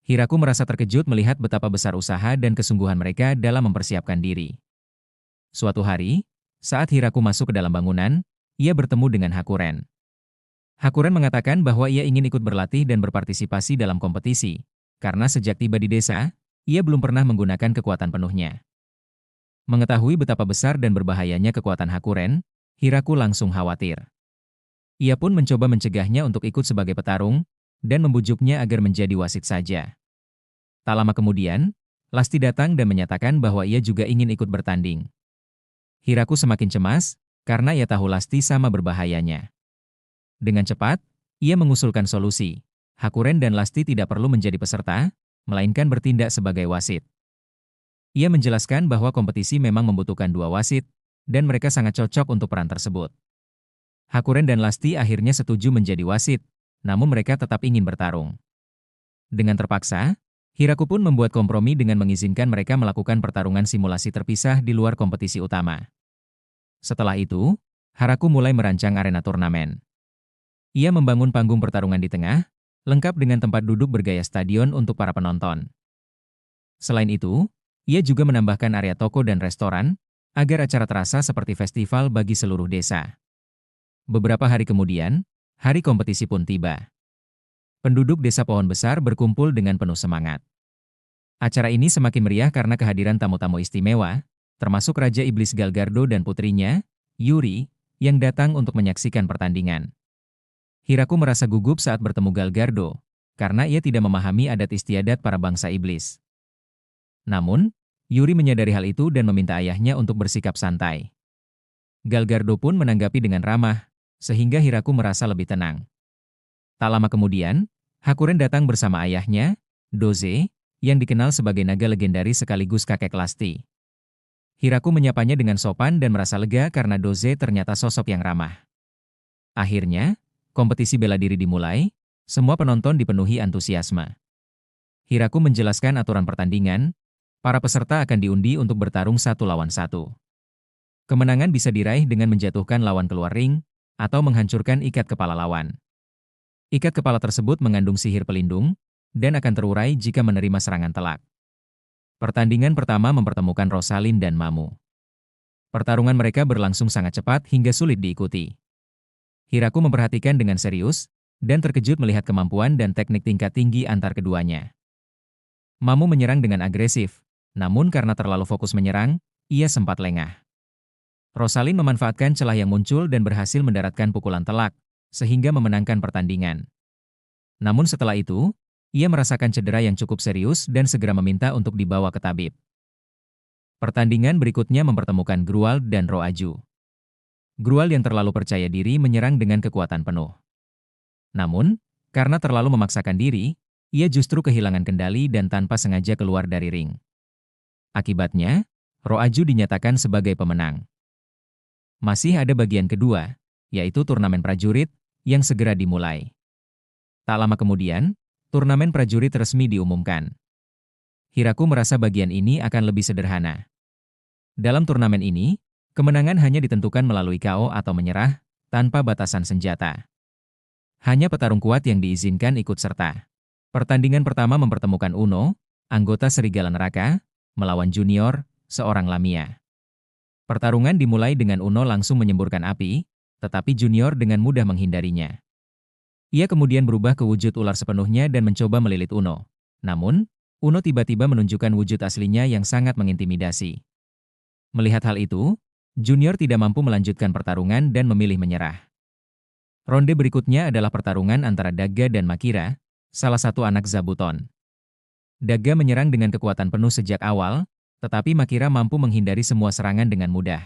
[SPEAKER 1] Hiraku merasa terkejut melihat betapa besar usaha dan kesungguhan mereka dalam mempersiapkan diri. Suatu hari, saat Hiraku masuk ke dalam bangunan, ia bertemu dengan Hakuren. Hakuren mengatakan bahwa ia ingin ikut berlatih dan berpartisipasi dalam kompetisi, karena sejak tiba di desa, ia belum pernah menggunakan kekuatan penuhnya. Mengetahui betapa besar dan berbahayanya kekuatan Hakuren, Hiraku langsung khawatir. Ia pun mencoba mencegahnya untuk ikut sebagai petarung, dan membujuknya agar menjadi wasit saja. Tak lama kemudian, Lasti datang dan menyatakan bahwa ia juga ingin ikut bertanding. Hiraku semakin cemas, karena ia tahu Lasti sama berbahayanya. Dengan cepat, ia mengusulkan solusi. Hakuren dan Lasti tidak perlu menjadi peserta, melainkan bertindak sebagai wasit. Ia menjelaskan bahwa kompetisi memang membutuhkan dua wasit, dan mereka sangat cocok untuk peran tersebut. Hakuren dan Lasti akhirnya setuju menjadi wasit, namun mereka tetap ingin bertarung. Dengan terpaksa, Hiraku pun membuat kompromi dengan mengizinkan mereka melakukan pertarungan simulasi terpisah di luar kompetisi utama. Setelah itu, Haraku mulai merancang arena turnamen. Ia membangun panggung pertarungan di tengah, lengkap dengan tempat duduk bergaya stadion untuk para penonton. Selain itu, ia juga menambahkan area toko dan restoran, agar acara terasa seperti festival bagi seluruh desa. Beberapa hari kemudian, hari kompetisi pun tiba. Penduduk desa Pohon Besar berkumpul dengan penuh semangat. Acara ini semakin meriah karena kehadiran tamu-tamu istimewa, termasuk Raja Iblis Galgardo dan putrinya, Yuri, yang datang untuk menyaksikan pertandingan. Hiraku merasa gugup saat bertemu Galgardo, karena ia tidak memahami adat istiadat para bangsa iblis. Namun, Yuri menyadari hal itu dan meminta ayahnya untuk bersikap santai. Galgardo pun menanggapi dengan ramah, sehingga Hiraku merasa lebih tenang. Tak lama kemudian, Hakuren datang bersama ayahnya, Doze, yang dikenal sebagai naga legendaris sekaligus kakek Lasti. Hiraku menyapanya dengan sopan dan merasa lega karena Doze ternyata sosok yang ramah. Akhirnya, kompetisi bela diri dimulai, semua penonton dipenuhi antusiasme. Hiraku menjelaskan aturan pertandingan, para peserta akan diundi untuk bertarung 1 lawan 1. Kemenangan bisa diraih dengan menjatuhkan lawan keluar ring, atau menghancurkan ikat kepala lawan. Ikat kepala tersebut mengandung sihir pelindung, dan akan terurai jika menerima serangan telak. Pertandingan pertama mempertemukan Rosalin dan Mamu. Pertarungan mereka berlangsung sangat cepat hingga sulit diikuti. Hiraku memperhatikan dengan serius, dan terkejut melihat kemampuan dan teknik tingkat tinggi antar keduanya. Mamu menyerang dengan agresif, namun karena terlalu fokus menyerang, ia sempat lengah. Rosalin memanfaatkan celah yang muncul dan berhasil mendaratkan pukulan telak, sehingga memenangkan pertandingan. Namun setelah itu, ia merasakan cedera yang cukup serius dan segera meminta untuk dibawa ke tabib. Pertandingan berikutnya mempertemukan Grual dan Roaju. Grual yang terlalu percaya diri menyerang dengan kekuatan penuh. Namun, karena terlalu memaksakan diri, ia justru kehilangan kendali dan tanpa sengaja keluar dari ring. Akibatnya, Roaju dinyatakan sebagai pemenang. Masih ada bagian kedua, yaitu turnamen prajurit, yang segera dimulai. Tak lama kemudian, turnamen prajurit resmi diumumkan. Hiraku merasa bagian ini akan lebih sederhana. Dalam turnamen ini, kemenangan hanya ditentukan melalui KO atau menyerah, tanpa batasan senjata. Hanya petarung kuat yang diizinkan ikut serta. Pertandingan pertama mempertemukan Uno, anggota Serigala Neraka, melawan Junior, seorang Lamia. Pertarungan dimulai dengan Uno langsung menyemburkan api, tetapi Junior dengan mudah menghindarinya. Ia kemudian berubah ke wujud ular sepenuhnya dan mencoba melilit Uno. Namun, Uno tiba-tiba menunjukkan wujud aslinya yang sangat mengintimidasi. Melihat hal itu, Junior tidak mampu melanjutkan pertarungan dan memilih menyerah. Ronde berikutnya adalah pertarungan antara Daga dan Makira, salah satu anak Zabuton. Daga menyerang dengan kekuatan penuh sejak awal, tetapi Makira mampu menghindari semua serangan dengan mudah.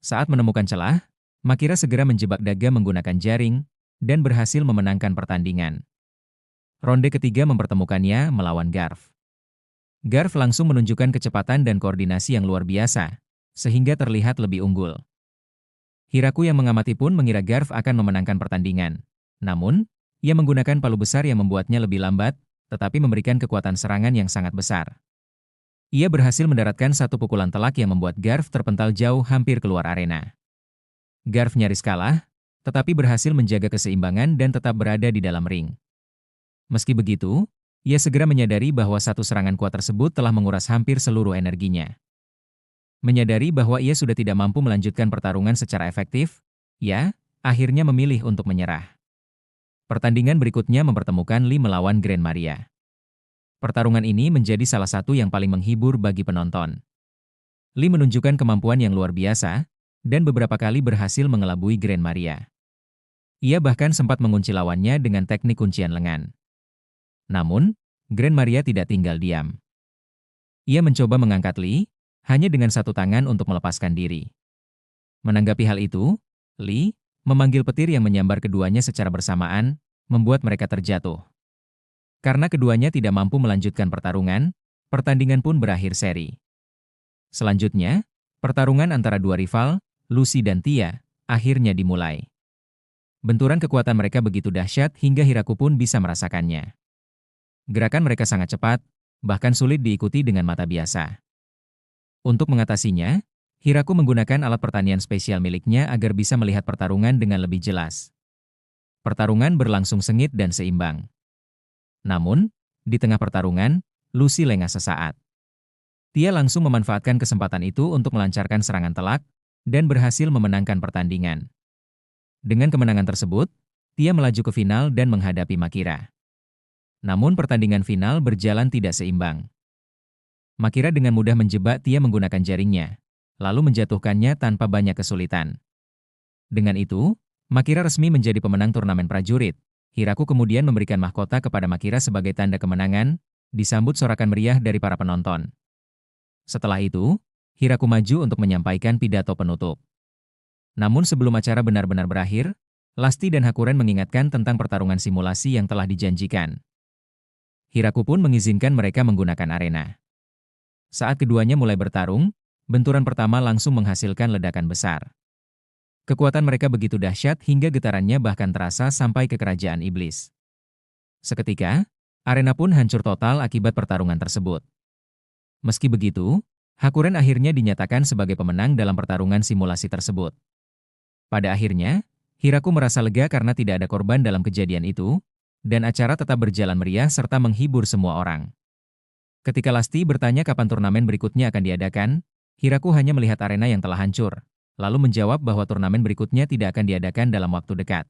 [SPEAKER 1] Saat menemukan celah, Makira segera menjebak Daga menggunakan jaring, dan berhasil memenangkan pertandingan. Ronde ketiga mempertemukannya melawan Garf. Garf langsung menunjukkan kecepatan dan koordinasi yang luar biasa, sehingga terlihat lebih unggul. Hiraku yang mengamati pun mengira Garf akan memenangkan pertandingan. Namun, ia menggunakan palu besar yang membuatnya lebih lambat, tetapi memberikan kekuatan serangan yang sangat besar. Ia berhasil mendaratkan satu pukulan telak yang membuat Garf terpental jauh hampir keluar arena. Garf nyaris kalah, tetapi berhasil menjaga keseimbangan dan tetap berada di dalam ring. Meski begitu, ia segera menyadari bahwa satu serangan kuat tersebut telah menguras hampir seluruh energinya. Menyadari bahwa ia sudah tidak mampu melanjutkan pertarungan secara efektif, ia akhirnya memilih untuk menyerah. Pertandingan berikutnya mempertemukan Lee melawan Grand Maria. Pertarungan ini menjadi salah satu yang paling menghibur bagi penonton. Lee menunjukkan kemampuan yang luar biasa, dan beberapa kali berhasil mengelabui Grand Maria. Ia bahkan sempat mengunci lawannya dengan teknik kuncian lengan. Namun, Grand Maria tidak tinggal diam. Ia mencoba mengangkat Lee, hanya dengan satu tangan untuk melepaskan diri. Menanggapi hal itu, Lee memanggil petir yang menyambar keduanya secara bersamaan, membuat mereka terjatuh. Karena keduanya tidak mampu melanjutkan pertarungan, pertandingan pun berakhir seri. Selanjutnya, pertarungan antara dua rival, Lucy dan Tia, akhirnya dimulai. Benturan kekuatan mereka begitu dahsyat hingga Hiraku pun bisa merasakannya. Gerakan mereka sangat cepat, bahkan sulit diikuti dengan mata biasa. Untuk mengatasinya, Hiraku menggunakan alat pertanian spesial miliknya agar bisa melihat pertarungan dengan lebih jelas. Pertarungan berlangsung sengit dan seimbang. Namun, di tengah pertarungan, Lucy lengah sesaat. Dia langsung memanfaatkan kesempatan itu untuk melancarkan serangan telak dan berhasil memenangkan pertandingan. Dengan kemenangan tersebut, dia melaju ke final dan menghadapi Makira. Namun pertandingan final berjalan tidak seimbang. Makira dengan mudah menjebak Tia menggunakan jaringnya, lalu menjatuhkannya tanpa banyak kesulitan. Dengan itu, Makira resmi menjadi pemenang turnamen prajurit. Hiraku kemudian memberikan mahkota kepada Makira sebagai tanda kemenangan, disambut sorakan meriah dari para penonton. Setelah itu, Hiraku maju untuk menyampaikan pidato penutup. Namun sebelum acara benar-benar berakhir, Lasti dan Hakuren mengingatkan tentang pertarungan simulasi yang telah dijanjikan. Hiraku pun mengizinkan mereka menggunakan arena. Saat keduanya mulai bertarung, benturan pertama langsung menghasilkan ledakan besar. Kekuatan mereka begitu dahsyat hingga getarannya bahkan terasa sampai ke kerajaan iblis. Seketika, arena pun hancur total akibat pertarungan tersebut. Meski begitu, Hakuren akhirnya dinyatakan sebagai pemenang dalam pertarungan simulasi tersebut. Pada akhirnya, Hiraku merasa lega karena tidak ada korban dalam kejadian itu, dan acara tetap berjalan meriah serta menghibur semua orang. Ketika Lasti bertanya kapan turnamen berikutnya akan diadakan, Hiraku hanya melihat arena yang telah hancur, lalu menjawab bahwa turnamen berikutnya tidak akan diadakan dalam waktu dekat.